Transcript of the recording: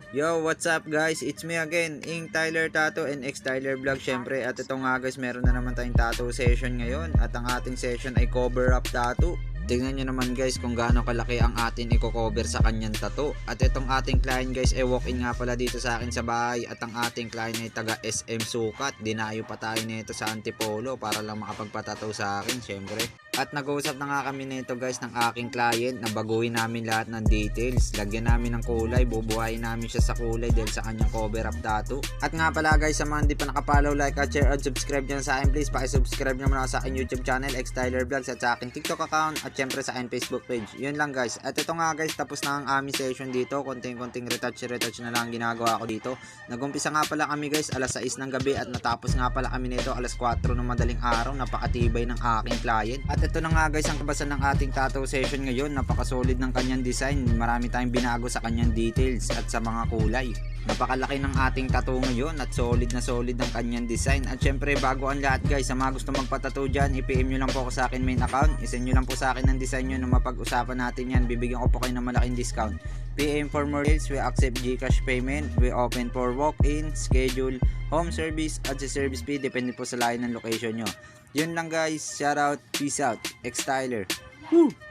Yo, what's up guys? It's me again, Ing Tyler Tattoo and X Tyler Vlog syempre. At ito nga guys, meron na naman tayong tattoo session ngayon. At ang ating session ay cover up tattoo. Tingnan nyo naman guys kung gaano kalaki ang atin i-cover sa kanyang tattoo. At itong ating client guys ay walk-in nga pala dito sa akin sa bahay. At ang ating client ay taga SM Sukat. Dinayo pa tayo nito sa Antipolo para lang makapagpatattoo sa akin syempre. At nag-uusap na nga kami nito guys ng aking client na baguhin namin lahat ng details. Lagyan namin ng kulay, bubuhayin namin siya sa kulay dahil sa kanyang cover up tattoo. At nga pala guys, sa mga hindi pa nakapollow, like at share at subscribe nyo sa akin please. Pakisubscribe nyo muna sa aking YouTube channel, X Tyler Vlogs, at sa aking TikTok account at syempre sa aking Facebook page. Yun lang guys. At ito nga guys, tapos na ang aming session dito. Konting-konting retouch na lang ginagawa ko dito. Nagumpisa nga pala kami guys alas 6 ng gabi at natapos nga pala kami nito alas 4 ng madaling araw. Napakatibay ng aking client. At ito na nga guys ang kabasan ng ating tattoo session ngayon. Napaka-solid ng kanyang design. Marami tayong binago sa kanyang details at sa mga kulay. Napakalaki ng ating tattoo ngayon at solid na solid ng kanyang design. At syempre bago ang lahat guys, sa mga gusto magpatattoo dyan, i-PM nyo lang po ako sa akin main account. I-send nyo lang po sa akin ng design nyo na mapag-usapan natin yan. Bibigyan ko po kayo ng malaking discount. PM for more deals, we accept GCash payment. We open for walk-in, schedule, home service at sa service fee. Depende po sa layo ng location nyo. Yun lang guys, shout out, peace out, X Tyler. Woo!